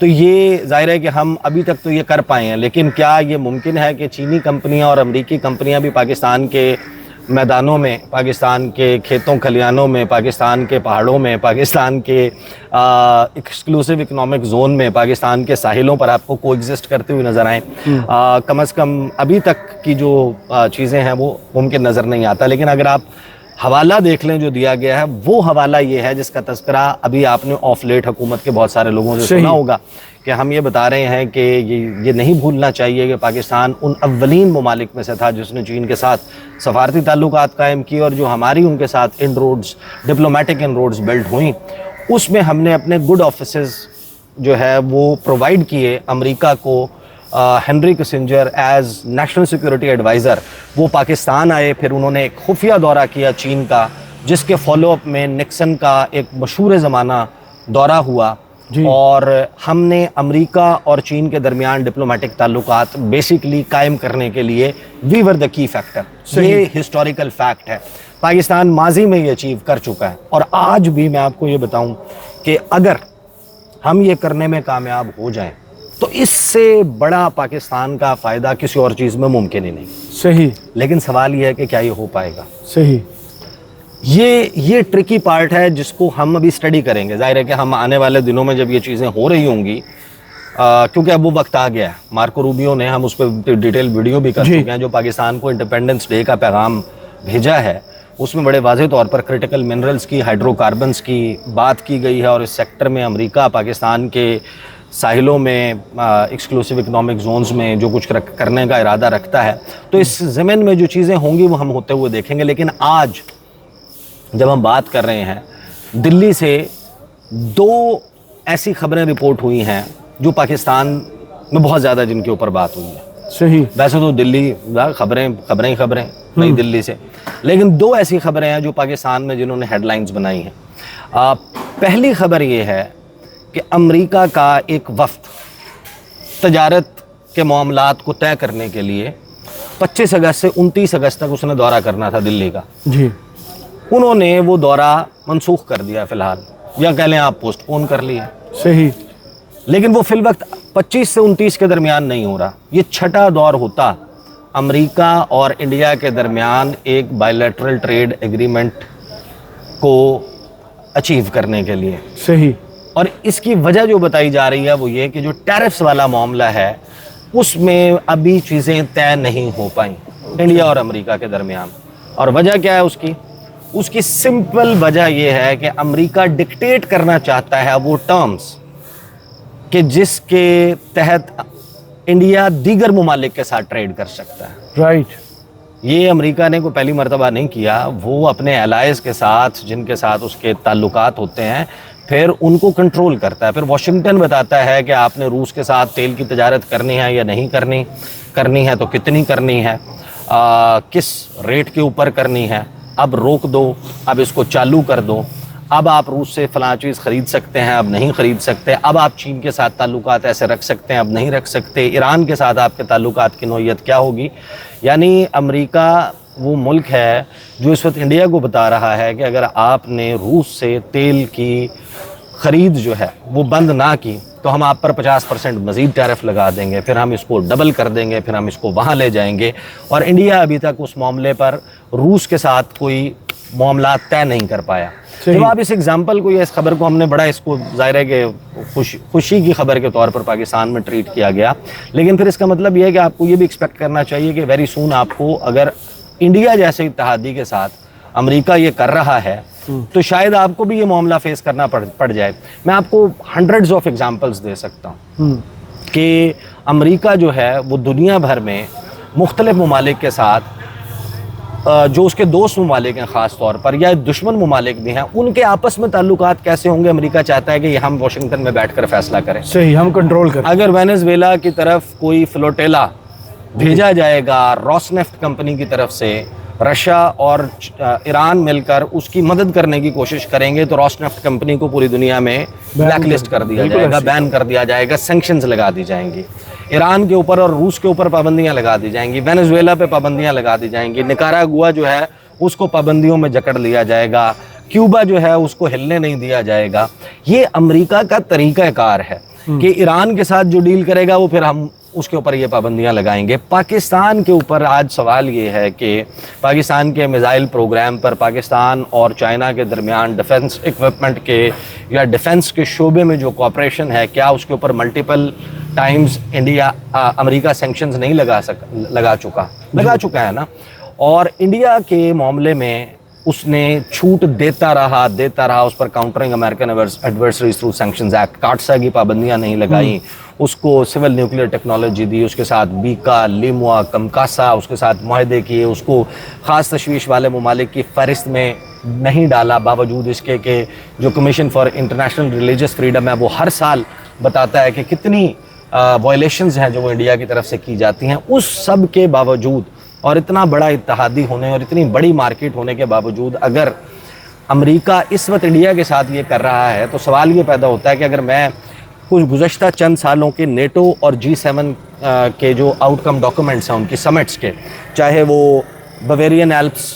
تو یہ ظاہر ہے کہ ہم ابھی تک تو یہ کر پائے ہیں، لیکن کیا یہ ممکن ہے کہ چینی کمپنیاں اور امریکی کمپنیاں بھی پاکستان کے میدانوں میں، پاکستان کے کھیتوں کھلیانوں میں، پاکستان کے پہاڑوں میں، پاکستان کے ایکسکلوسیو اکنامک زون میں، پاکستان کے ساحلوں پر آپ کو کو ایگزسٹ کرتے ہوئے نظر آئیں؟ کم از کم ابھی تک کی جو چیزیں ہیں وہ ممکن نظر نہیں آتا. لیکن اگر آپ حوالہ دیکھ لیں جو دیا گیا ہے، وہ حوالہ یہ ہے جس کا تذکرہ ابھی آپ نے آف لیٹ حکومت کے بہت سارے لوگوں سے سنا ہوگا، کہ ہم یہ بتا رہے ہیں کہ یہ نہیں بھولنا چاہیے کہ پاکستان ان اولین ممالک میں سے تھا جس نے چین کے ساتھ سفارتی تعلقات قائم کیے، اور جو ہماری ان کے ساتھ ان روڈز، ڈپلومیٹک ان روڈز بلڈ ہوئیں، اس میں ہم نے اپنے گڈ آفیسز جو ہے وہ پرووائڈ کیے امریکہ کو. Henry Kissinger as national security adviser وہ پاکستان آئے، پھر انہوں نے ایک خفیہ دورہ کیا چین کا، جس کے فالو اپ میں نکسن کا ایک مشہور زمانہ دورہ ہوا، اور ہم نے امریکہ اور چین کے درمیان ڈپلومیٹک تعلقات بیسیکلی قائم کرنے کے لیے وی ور دا کی فیکٹر. یہ ہسٹوریکل فیکٹ ہے، پاکستان ماضی میں یہ اچیو کر چکا ہے، اور آج بھی میں آپ کو یہ بتاؤں کہ اگر ہم یہ کرنے میں کامیاب ہو جائیں تو اس سے بڑا پاکستان کا فائدہ کسی اور چیز میں ممکن ہی نہیں. صحیح. لیکن سوال یہ ہے کہ کیا یہ ہو پائے گا؟ صحیح. یہ ٹرکی پارٹ ہے جس کو ہم ابھی اسٹڈی کریں گے. ظاہر ہے کہ ہم آنے والے دنوں میں جب یہ چیزیں ہو رہی ہوں گی، کیونکہ اب وہ وقت آ گیا ہے، مارکو روبیو نے، ہم اس پہ ڈیٹیل ویڈیو بھی کر چکے ہیں جو پاکستان کو انڈیپینڈنس ڈے کا پیغام بھیجا ہے، اس میں بڑے واضح طور پر کرٹیکل منرلز کی، ہائیڈرو کاربنز کی بات کی گئی ہے، اور اس سیکٹر میں امریکہ پاکستان کے ساحلوں میں، ایکسکلوسیو اکنامک زونز میں جو کچھ کرنے کا ارادہ رکھتا ہے. تو اس ضمن میں جو چیزیں ہوں گی وہ ہم ہوتے ہوئے دیکھیں گے. لیکن آج جب ہم بات کر رہے ہیں، دلی سے 2 ایسی خبریں رپورٹ ہوئی ہیں جو پاکستان میں بہت زیادہ جن کے اوپر بات ہوئی ہے. صحیح. ویسے تو دلی خبریں نئی دلی سے، لیکن 2 ایسی خبریں ہیں جو پاکستان میں جنہوں نے ہیڈ لائنز بنائی ہیں. پہلی خبر یہ ہے کہ امریکہ کا ایک وفد تجارت کے معاملات کو طے کرنے کے لیے 25 اگست سے 29 اگست تک اس نے دورہ کرنا تھا دلی کا. جی. انہوں نے وہ دورہ منسوخ کر دیا فی الحال، یا کہہ لیں آپ پوسٹ پون کر لیا. صحیح. لیکن وہ فی الوقت 25 سے 29 کے درمیان نہیں ہو رہا. یہ چھٹا دور ہوتا امریکہ اور انڈیا کے درمیان ایک بائیلیٹرل ٹریڈ ایگریمنٹ کو اچیو کرنے کے لیے. صحیح. اور اس کی وجہ جو بتائی جا رہی ہے وہ یہ کہ جو ٹیرفز والا معاملہ ہے اس میں ابھی چیزیں طے نہیں ہو پائیں انڈیا اور امریکہ کے درمیان. اور وجہ کیا ہے اس کی سمپل وجہ یہ ہے کہ امریکہ ڈکٹیٹ کرنا چاہتا ہے وہ ٹرمز کہ جس کے تحت انڈیا دیگر ممالک کے ساتھ ٹریڈ کر سکتا ہے. رائٹ. یہ امریکہ نے کوئی پہلی مرتبہ نہیں کیا، وہ اپنے الائز کے ساتھ جن کے ساتھ اس کے تعلقات ہوتے ہیں پھر ان کو کنٹرول کرتا ہے. پھر واشنگٹن بتاتا ہے کہ آپ نے روس کے ساتھ تیل کی تجارت کرنی ہے یا نہیں کرنی ہے تو کتنی کرنی ہے، کس ریٹ کے اوپر کرنی ہے، اب روک دو، اب اس کو چالو کر دو، اب آپ روس سے فلاں چیز خرید سکتے ہیں، اب نہیں خرید سکتے، اب آپ چین کے ساتھ تعلقات ایسے رکھ سکتے ہیں، اب نہیں رکھ سکتے، ایران کے ساتھ آپ کے تعلقات کی نوعیت کیا ہوگی. یعنی امریکہ وہ ملک ہے جو اس وقت انڈیا کو بتا رہا ہے کہ اگر آپ نے روس سے تیل کی خرید جو ہے وہ بند نہ کی تو ہم آپ پر 50% مزید ٹیرف لگا دیں گے، پھر ہم اس کو ڈبل کر دیں گے، پھر ہم اس کو وہاں لے جائیں گے. اور انڈیا ابھی تک اس معاملے پر روس کے ساتھ کوئی معاملات طے نہیں کر پایا. جب آپ اس ایگزامپل کو یا اس خبر کو ہم نے بڑا اس کو ظاہر ہے کہ خوشی کی خبر کے طور پر پاکستان میں ٹریٹ کیا گیا، لیکن پھر اس کا مطلب یہ ہے کہ آپ کو یہ بھی ایکسپیکٹ کرنا چاہیے کہ ویری سون آپ کو اگر انڈیا جیسے اتحادی کے ساتھ امریکہ یہ کر رہا ہے تو شاید آپ کو بھی یہ معاملہ فیس کرنا پڑ جائے. میں آپ کو ہنڈریڈز آف ایگزامپلس دے سکتا ہوں کہ امریکہ جو ہے وہ دنیا بھر میں مختلف ممالک کے ساتھ جو اس کے دوست ممالک ہیں خاص طور پر یا دشمن ممالک بھی ہیں ان کے آپس میں تعلقات کیسے ہوں گے. امریکہ چاہتا ہے کہ یہ ہم واشنگٹن میں بیٹھ کر فیصلہ کریں. صحیح. ہم کنٹرول کریں. اگر وینزویلا کی طرف کوئی فلوٹیلا بھیجا جائے گا روس نیفٹ کمپنی کی طرف سے، رشیا اور ایران مل کر اس کی مدد کرنے کی کوشش کریں گے تو روس نیفٹ کمپنی کو پوری دنیا میں بلیک لسٹ کر دیا جائے گا، بین کر دیا جائے گا، سینکشنز لگا دی جائیں گی. ایران کے اوپر اور روس کے اوپر پابندیاں لگا دی جائیں گی، وینزویلا پہ پابندیاں لگا دی جائیں گی، نکاراگوا جو ہے اس کو پابندیوں میں جکڑ لیا جائے گا، کیوبا جو ہے اس کو ہلنے نہیں دیا جائے گا. یہ امریکہ کا طریقہ کار ہے. کہ ایران کے ساتھ جو ڈیل کرے گا وہ پھر ہم اس کے اوپر یہ پابندیاں لگائیں گے. پاکستان کے اوپر آج سوال یہ ہے کہ پاکستان کے میزائل پروگرام پر پاکستان اور چائنا کے درمیان ڈیفنس اکوپمنٹ کے یا ڈیفنس کے شعبے میں جو کوآپریشن ہے, کیا اس کے اوپر ملٹیپل ٹائمز امریکہ سینکشنز نہیں لگا چکا ہے نا. اور انڈیا کے معاملے میں اس نے چھوٹ دیتا رہا, اس پر countering American adversaries through sanctions act, CAATSA کی پابندیاں نہیں لگائیں, اس کو سول نیوکلیئر ٹیکنالوجی دی, اس کے ساتھ بیکا, لیموا, کمکاسا, اس کے ساتھ معاہدے کیے, اس کو خاص تشویش والے ممالک کی فہرست میں نہیں ڈالا, باوجود اس کے کہ جو commission for international religious freedom ہے وہ ہر سال بتاتا ہے کہ کتنی وائلیشنز ہیں جو وہ انڈیا کی طرف سے کی جاتی ہیں. اس سب کے باوجود اور اتنا بڑا اتحادی ہونے اور اتنی بڑی مارکیٹ ہونے کے باوجود اگر امریکہ اس وقت انڈیا کے ساتھ یہ کر رہا ہے تو سوال یہ پیدا ہوتا ہے کہ اگر میں کچھ گزشتہ چند سالوں کے نیٹو اور G7 کے جو آؤٹ کم ڈاکومنٹس ہیں ان کی سمٹس کے, چاہے وہ بویرین ایلپس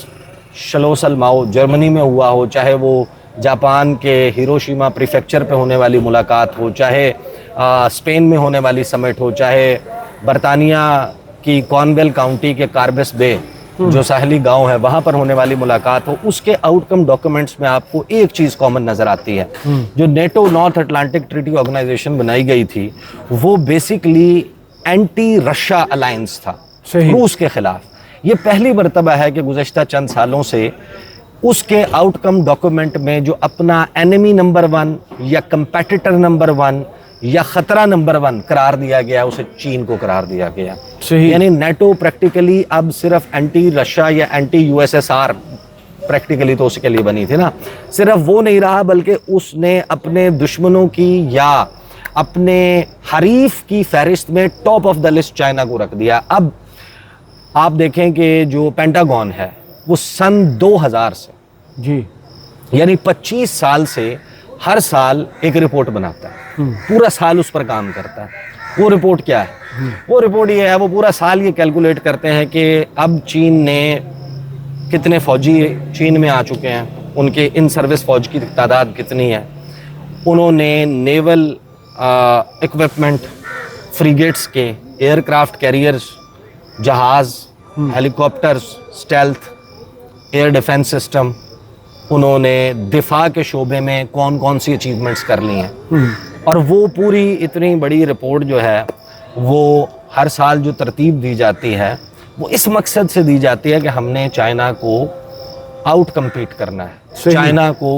شلوس الماؤ جرمنی میں ہوا ہو, چاہے وہ جاپان کے ہیروشیما پریفیکچر پہ ہونے والی ملاقات ہو, چاہے اسپین میں ہونے والی سمٹ ہو, چاہے برطانیہ کی کانویل کاؤنٹی کے کاربس بے جو ساحلی گاؤں ہے وہاں پر ہونے والی ملاقات ہو, اس کے آؤٹ کم ڈاکومنٹس میں آپ کو ایک چیز کامن نظر آتی ہے. جو NATO North Atlantic Treaty Organisation بنائی گئی تھی وہ بیسیکلی اینٹی رشیا الائنس تھا روس کے خلاف. یہ پہلی مرتبہ ہے کہ گزشتہ چند سالوں سے اس کے آؤٹ کم ڈاکومنٹ میں جو اپنا اینیمی نمبر 1 یا کمپیٹیٹر نمبر 1 یا خطرہ نمبر 1 قرار دیا گیا, اسے چین کو قرار دیا گیا. یعنی نیٹو پریکٹیکلی اب صرف اینٹی رشیا یا اینٹی USSR, پریکٹیکلی تو اس کے لیے بنی تھی نا, صرف وہ نہیں رہا بلکہ اس نے اپنے دشمنوں کی یا اپنے حریف کی فہرست میں top of the list China کو رکھ دیا. اب آپ دیکھیں کہ جو پینٹاگون ہے وہ سن 2000 سے جی یعنی 25 سال سے ہر سال ایک رپورٹ بناتا ہے, پورا سال اس پر کام کرتا ہے. وہ رپورٹ کیا ہے؟ وہ رپورٹ یہ ہے, وہ پورا سال یہ کیلکولیٹ کرتے ہیں کہ اب چین نے کتنے فوجی چین میں آ چکے ہیں, ان کے ان سروس فوج کی تعداد کتنی ہے, انہوں نے نیول اکوپمنٹ, فریگیٹس کے, ایئر کرافٹ کیریئرز, جہاز, helicopters, stealth, air defence system, انہوں نے دفاع کے شعبے میں کون کون سی اچیومنٹس کر لی ہیں. اور وہ پوری اتنی بڑی رپورٹ جو ہے وہ ہر سال جو ترتیب دی جاتی ہے وہ اس مقصد سے دی جاتی ہے کہ ہم نے چائنا کو آؤٹ کمپیٹ کرنا ہے, چائنا کو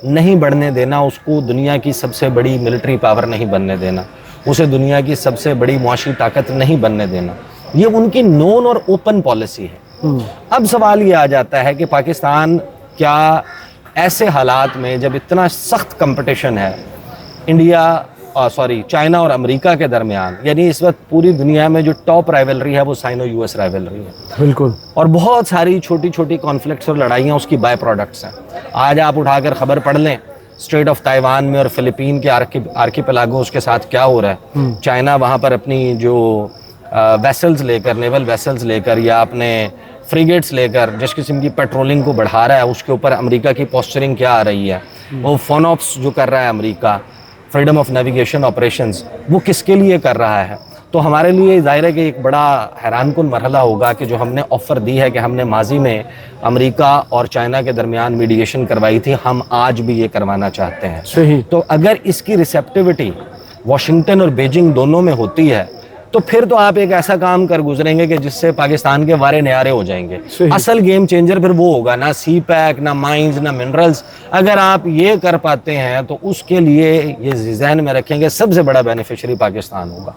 نہیں بڑھنے دینا, اس کو دنیا کی سب سے بڑی ملٹری پاور نہیں بننے دینا, اسے دنیا کی سب سے بڑی معاشی طاقت نہیں بننے دینا. یہ ان کی نون اور اوپن پالیسی ہے. اب سوال یہ آ جاتا ہے کہ پاکستان کیا ایسے حالات میں جب اتنا سخت کمپٹیشن ہے چائنا اور امریکہ کے درمیان, یعنی اس وقت پوری دنیا میں جو ٹاپ رائیولری ہے وہ سائنو US رائیولری ہے بالکل, اور بہت ساری چھوٹی چھوٹی کانفلکٹس اور لڑائیاں اس کی بائی پروڈکٹس ہیں. آج آپ اٹھا کر خبر پڑھ لیں اسٹریٹ آف تائیوان میں اور فلپین کے آرکیپیلاگوز کے ساتھ کیا ہو رہا ہے. چائنا وہاں پر اپنی جو ویسلز لے کر, نیول ویسلز لے کر یا اپنے فریگیٹس لے کر جس قسم کی پیٹرولنگ کو بڑھا رہا ہے, اس کے اوپر امریکہ کی پوسچرنگ کیا آ رہی ہے. وہ فونوپس جو کر رہا ہے امریکہ, فریڈم آف نیویگیشن آپریشنز, وہ کس کے لیے کر رہا ہے. تو ہمارے لیے ظاہر ہے کہ ایک بڑا حیران کن مرحلہ ہوگا کہ جو ہم نے آفر دی ہے کہ ہم نے ماضی میں امریکہ اور چائنا کے درمیان میڈیشن کروائی تھی, ہم آج بھی یہ کروانا چاہتے ہیں. صحیح. تو اگر اس کی ریسیپٹیوٹی واشنگٹن اور بیجنگ دونوں میں ہوتی ہے تو پھر تو آپ ایک ایسا کام کر گزریں گے کہ جس سے پاکستان کے وارے نیارے ہو جائیں گے. اصل گیم چینجر پھر وہ ہوگا, نہ سی پیک, نہ مائنز, نہ منرلز. اگر آپ یہ کر پاتے ہیں تو اس کے لیے یہ ذہن میں رکھیں گے سب سے بڑا بینیفیشری پاکستان ہوگا.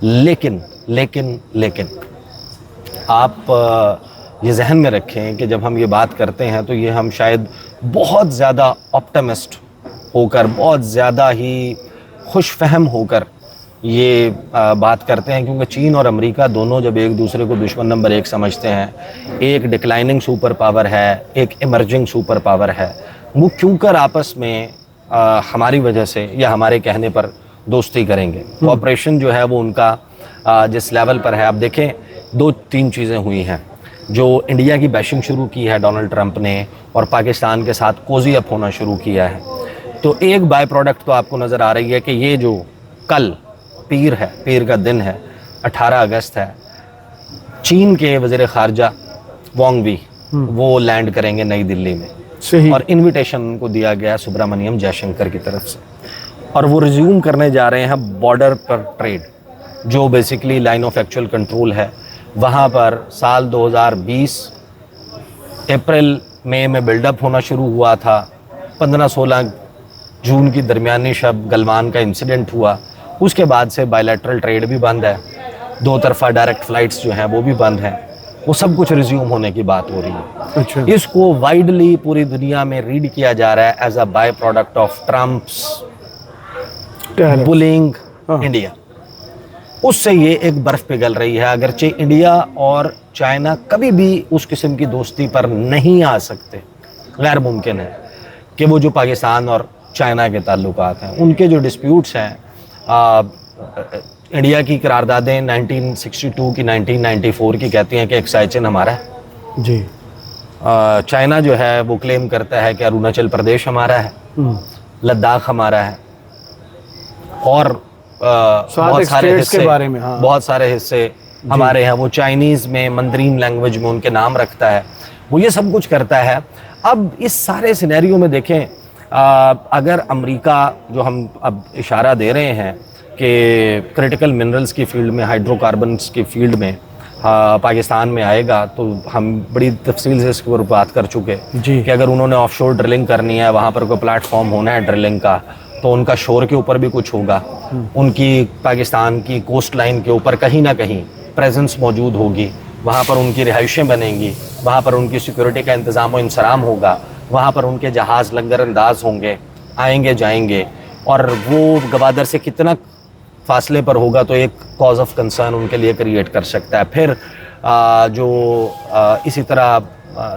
لیکن لیکن لیکن آپ یہ ذہن میں رکھیں کہ جب ہم یہ بات کرتے ہیں تو یہ ہم شاید بہت زیادہ آپٹمسٹ ہو کر, بہت زیادہ ہی خوش فہم ہو کر یہ بات کرتے ہیں, کیونکہ چین اور امریکہ دونوں جب ایک دوسرے کو دشمن نمبر 1 سمجھتے ہیں, ایک ڈکلائننگ سپر پاور ہے, ایک ایمرجنگ سپر پاور ہے, وہ کیوں کر آپس میں ہماری وجہ سے یا ہمارے کہنے پر دوستی کریں گے. کوآپریشن جو ہے وہ ان کا جس لیول پر ہے, آپ دیکھیں 2-3 چیزیں ہوئی ہیں. جو انڈیا کی بیشنگ شروع کی ہے ڈونلڈ ٹرمپ نے اور پاکستان کے ساتھ کوزی اپ ہونا شروع کیا ہے, تو ایک بائی پروڈکٹ تو آپ کو نظر آ رہی ہے کہ یہ جو کل پیر ہے، پیر کا دن ہے، 18 اگست ہے، چین کے وزیر خارجہ وانگ وی وہ لینڈ کریں گے نئی دلی میں، صحیح. اور انویٹیشن ان کو دیا گیا سبرامنیم جے شنکر کی طرف سے، اور وہ ریزیوم کرنے جا رہے ہیں بارڈر پر ٹریڈ، جو basically line of actual control ہے وہاں پر. سال 2020 اپریل مئی میں بلڈ اپ ہونا شروع ہوا تھا، 15-16 جون کی درمیانی شب گلوان کا انسیڈنٹ ہوا، اس کے بعد سے بائیلیٹرل ٹریڈ بھی بند ہے، 2 طرفہ ڈائریکٹ فلائٹس جو ہیں وہ بھی بند ہیں، وہ سب کچھ ریزیوم ہونے کی بات ہو رہی ہے. اچھا. اس کو وائڈلی پوری دنیا میں ریڈ کیا جا رہا ہے as a by product of Trump's bullying India. اس سے یہ ایک برف پگھل رہی ہے. اگرچہ انڈیا اور چائنا کبھی بھی اس قسم کی دوستی پر نہیں آ سکتے، غیر ممکن ہے کہ وہ جو پاکستان اور چائنا کے تعلقات ہیں، ان کے جو ڈسپیوٹس ہیں، انڈیا کی قراردادیں 1962 کی 1994 کی کہتی ہیں کہ ایک سائچن ہمارا ہے. جی. چائنا جو ہے وہ کلیم کرتا ہے کہ اروناچل پردیش ہمارا ہے، لداخ ہمارا ہے، اور بہت سارے حصے بہت سارے حصے ہمارے ہیں. وہ چائنیز میں مندرین لینگویج میں ان کے نام رکھتا ہے، وہ یہ سب کچھ کرتا ہے. اب اس سارے سینیریو میں دیکھیں، اگر امریکہ جو ہم اب اشارہ دے رہے ہیں کہ کریٹیکل منرلز کی فیلڈ میں، ہائیڈرو کاربنز کی فیلڈ میں پاکستان میں آئے گا، تو ہم بڑی تفصیل سے اس کے اوپر بات کر چکے کہ اگر انہوں نے آف شور ڈرلنگ کرنی ہے، وہاں پر کوئی پلیٹ فارم ہونا ہے ڈرلنگ کا، تو ان کا شور کے اوپر بھی کچھ ہوگا، ان کی پاکستان کی کوسٹ لائن کے اوپر کہیں نہ کہیں پریزنس موجود ہوگی، وہاں پر ان کی رہائشیں بنیں گی، وہاں پر ان کی سیکورٹی کا انتظام و انصرام ہوگا، وہاں پر ان کے جہاز لنگر انداز ہوں گے، آئیں گے جائیں گے، اور وہ گوادر سے کتنا فاصلے پر ہوگا تو ایک کاز آف کنسرن ان کے لیے کریٹ کر سکتا ہے. پھر جو اسی طرح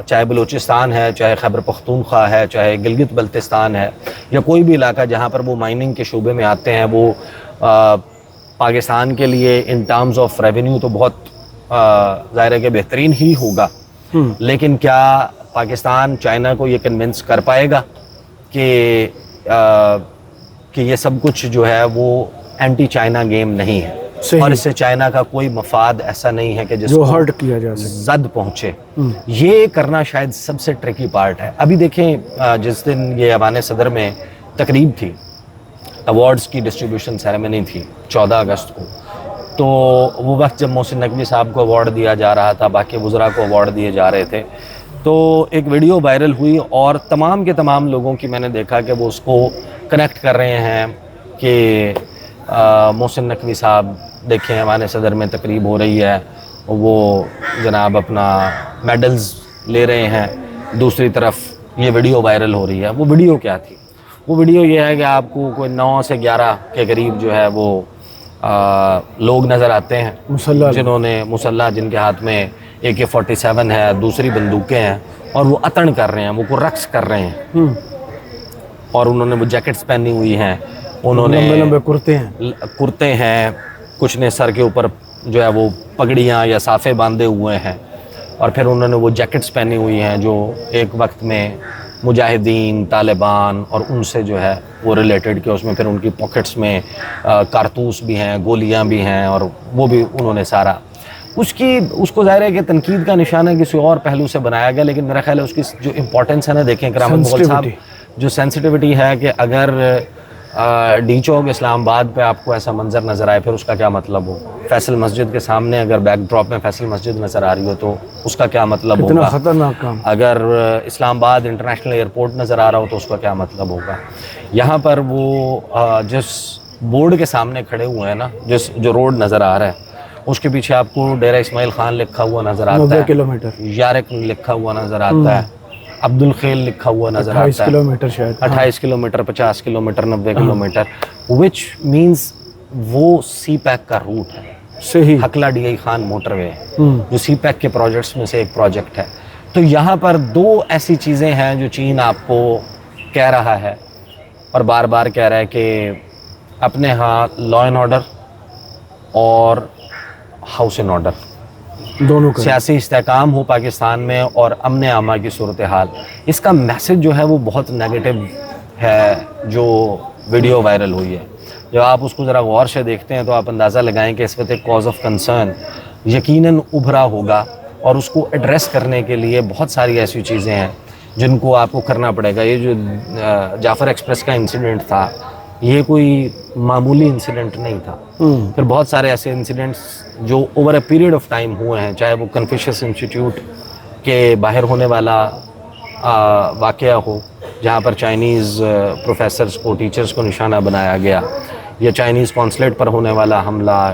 چاہے بلوچستان ہے، چاہے خیبر پختونخوا ہے، چاہے گلگت بلتستان ہے، یا کوئی بھی علاقہ جہاں پر وہ مائننگ کے شعبے میں آتے ہیں، وہ پاکستان کے لیے ان ٹرمز آف ریونیو تو بہت ظاہر ہے کہ بہترین ہی ہوگا. لیکن کیا پاکستان چائنا کو یہ کنونس کر پائے گا کہ یہ سب کچھ جو ہے وہ اینٹی چائنا گیم نہیں ہے، اور اس سے چائنا کا کوئی مفاد ایسا نہیں ہے کہ جس کو ہرٹ کیا جا سکے، زد پہنچے. یہ کرنا شاید سب سے ٹرکی پارٹ ہے. ابھی دیکھیں، جس دن یہ ایوان صدر میں تقریب تھی، ایوارڈز کی ڈسٹریبیوشن سیریمنی تھی 14 اگست کو، تو وہ وقت جب محسن نقوی صاحب کو ایوارڈ دیا جا رہا تھا، باقی وزراء کو ایوارڈ دیے جا رہے تھے، تو ایک ویڈیو وائرل ہوئی، اور تمام کے تمام لوگوں کی میں نے دیکھا کہ وہ اس کو کنیکٹ کر رہے ہیں کہ محسن نقوی صاحب دیکھیں ایوان صدر میں تقریب ہو رہی ہے، وہ جناب اپنا میڈلز لے رہے ہیں، دوسری طرف یہ ویڈیو وائرل ہو رہی ہے. وہ ویڈیو کیا تھی؟ وہ ویڈیو یہ ہے کہ آپ کو کوئی 9 سے 11 کے قریب جو ہے وہ لوگ نظر آتے ہیں، جنہوں نے مسلح، جن کے ہاتھ میں AK-47 ہے، دوسری بندوقیں ہیں، اور وہ اتن کر رہے ہیں، وہ کو رقص کر رہے ہیں، اور انہوں نے وہ جیکٹس پہنی ہوئی ہیں، انہوں نے لمبے کرتے ہیں، کچھ نے سر کے اوپر جو ہے وہ پگڑیاں یا صافے باندھے ہوئے ہیں، اور پھر انہوں نے وہ جیکٹس پہنی ہوئی ہیں جو ایک وقت میں مجاہدین، طالبان اور ان سے جو ہے وہ ریلیٹڈ، کہ اس میں پھر ان کی پاکٹس میں کارتوس بھی ہیں، گولیاں بھی ہیں، اور وہ بھی انہوں نے سارا اس کو ظاہر ہے کہ تنقید کا نشانہ کسی اور پہلو سے بنایا گیا، لیکن میرا خیال ہے اس کی جو امپورٹنس ہے نا، دیکھیں کرامت مغل صاحب، جو سینسٹیوٹی ہے کہ اگر ڈی چوک اسلام آباد پہ آپ کو ایسا منظر نظر آئے، پھر اس کا کیا مطلب ہو؟ فیصل مسجد کے سامنے اگر بیک ڈراپ میں فیصل مسجد نظر آ رہی ہو تو اس کا کیا مطلب ہوگا؟ خطرناک کام. اگر اسلام آباد انٹرنیشنل ایئرپورٹ نظر آ رہا ہو تو اس کا کیا مطلب ہوگا؟ یہاں پر وہ جس بورڈ کے سامنے کھڑے ہوئے ہیں نا، جو روڈ نظر آ رہا ہے، اس کے پیچھے آپ کو ڈیرہ اسماعیل خان لکھا ہوا نظر آتا ہے، 90 کلومیٹر، یارق لکھا ہوا نظر آتا ہے، عبد الخیل لکھا ہوا نظر آتا ہے، 28 کلومیٹر شاید، 28 kilometre, 50 kilometre, 90 kilometre, which means وہ سی پیک کا روٹ ہے. صحیح. Hakla D I Khan motorway جو سی پیک کے پروجیکٹس میں سے ایک پروجیکٹ ہے. تو یہاں پر 2 ایسی چیزیں ہیں جو چین آپ کو کہہ رہا ہے اور بار بار کہہ رہا ہے کہ اپنے ہاں لا اینڈ آرڈر اور ہاؤس اینڈ آرڈر، دونوں کا سیاسی استحکام ہو پاکستان میں اور امن عامہ کی صورتحال. اس کا میسج جو ہے وہ بہت نیگیٹو ہے جو ویڈیو وائرل ہوئی ہے. جب آپ اس کو ذرا غور سے دیکھتے ہیں تو آپ اندازہ لگائیں کہ اس وقت ایک کاز آف کنسرن یقیناً ابھرا ہوگا، اور اس کو ایڈریس کرنے کے لیے بہت ساری ایسی چیزیں ہیں جن کو آپ کو کرنا پڑے گا۔ یہ جو جعفر ایکسپریس کا انسیڈنٹ تھا، یہ کوئی معمولی انسیڈنٹ نہیں تھا۔ پھر بہت سارے ایسے انسیڈنٹس جو over a period of time ہوئے ہیں، چاہے وہ کنفیوشس انسٹیٹیوٹ کے باہر ہونے والا واقعہ ہو جہاں پر چائنیز پروفیسرز کو، ٹیچرز کو نشانہ بنایا گیا، یا چائنیز کونسلیٹ پر ہونے والا حملہ،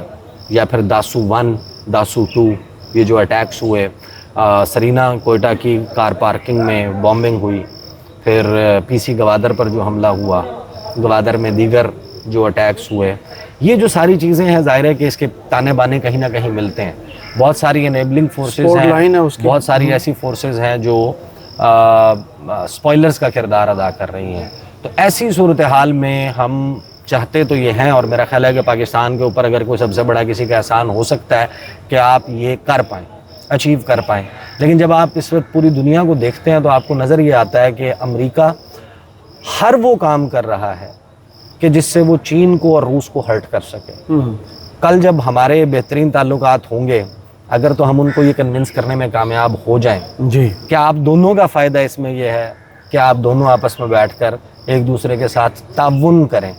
یا پھر داسو 1 داسو 2 یہ جو اٹیکس ہوئے، سرینا کوئٹہ کی کار پارکنگ میں بامبنگ ہوئی، پھر پی سی گوادر پر جو حملہ ہوا، گوادر میں دیگر جو اٹیکس ہوئے، یہ جو ساری چیزیں ہیں ظاہر ہے کہ اس کے تانے بانے کہیں نہ کہیں ملتے ہیں۔ بہت ساری انیبلنگ فورسز ہیں، بہت ساری ایسی فورسز ہیں جو سپوائلرز کا کردار ادا کر رہی ہیں۔ تو ایسی صورتحال میں ہم چاہتے تو یہ ہیں، اور میرا خیال ہے کہ پاکستان کے اوپر اگر کوئی سب سے بڑا کسی کا احسان ہو سکتا ہے کہ آپ یہ کر پائیں، اچیو کر پائیں، لیکن جب آپ اس وقت پوری دنیا کو دیکھتے ہیں تو آپ کو نظر یہ آتا ہے کہ امریکہ ہر وہ کام کر رہا ہے کہ جس سے وہ چین کو اور روس کو ہرٹ کر سکے۔ کل جب ہمارے بہترین تعلقات ہوں گے، اگر تو ہم ان کو یہ کنونس کرنے میں کامیاب ہو جائیں جی کہ آپ دونوں کا فائدہ اس میں یہ ہے کہ آپ دونوں آپس میں بیٹھ کر ایک دوسرے کے ساتھ تعاون کریں۔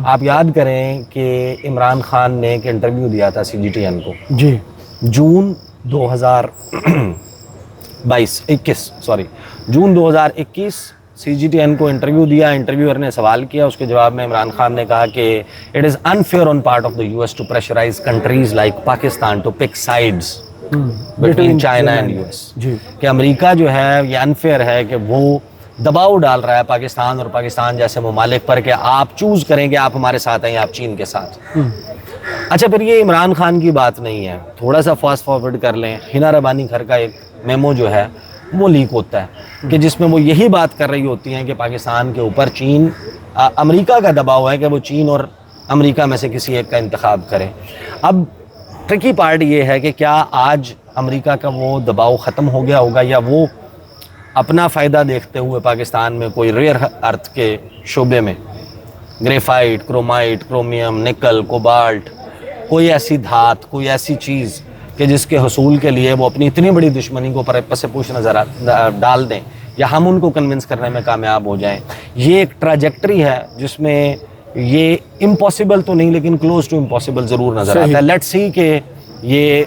آپ یاد کریں کہ عمران خان نے ایک انٹرویو دیا تھا CGTN کو، جی جون 2021 CGTN کو انٹرویو دیا، انٹرویور نے سوال کیا، اس کے جواب میں عمران خان نے کہا کہ it is unfair on part of the US to pressurise countries like Pakistan to pick sides between China and US، جی کہ امریکہ جو ہے یہ انفیئر ہے کہ وہ دباؤ ڈال رہا ہے پاکستان اور پاکستان جیسے ممالک پر کہ آپ چوز کریں کہ آپ ہمارے ساتھ ہیں یا آپ چین کے ساتھ۔ اچھا، پھر یہ عمران خان کی بات نہیں ہے، تھوڑا سا فاسٹ فارورڈ کر لیں، ہنا ربانی گھر کا ایک میمو جو ہے وہ لیک ہوتا ہے کہ جس میں وہ یہی بات کر رہی ہوتی ہیں کہ پاکستان کے اوپر چین، امریکہ کا دباؤ ہے کہ وہ چین اور امریکہ میں سے کسی ایک کا انتخاب کرے۔ اب ٹرکی پارٹ یہ ہے کہ کیا آج امریکہ کا وہ دباؤ ختم ہو گیا ہوگا، یا وہ اپنا فائدہ دیکھتے ہوئے پاکستان میں کوئی ریئر ارتھ کے شعبے میں گریفائٹ، کرومائٹ، کرومیم، نکل، کوبالٹ، کوئی ایسی دھات، کوئی ایسی چیز کہ جس کے حصول کے لیے وہ اپنی اتنی بڑی دشمنی کو پس پوش نظر ڈال دیں، یا ہم ان کو کنونس کرنے میں کامیاب ہو جائیں۔ یہ ایک ٹریجیکٹری ہے جس میں یہ امپاسبل تو نہیں لیکن کلوز ٹو امپاسبل ضرور نظر آتا ہے۔ لیٹس سی کہ یہ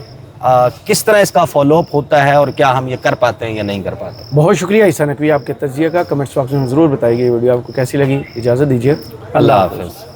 کس طرح اس کا فالو اپ ہوتا ہے اور کیا ہم یہ کر پاتے ہیں یا نہیں کر پاتے۔ بہت شکریہ عیسیٰ نقوی آپ کے تجزیے کا، کمنٹس باکس میں ضرور بتائیے گا یہ ویڈیو آپ کو کیسی لگی۔ اجازت دیجیے، اللہ حافظ۔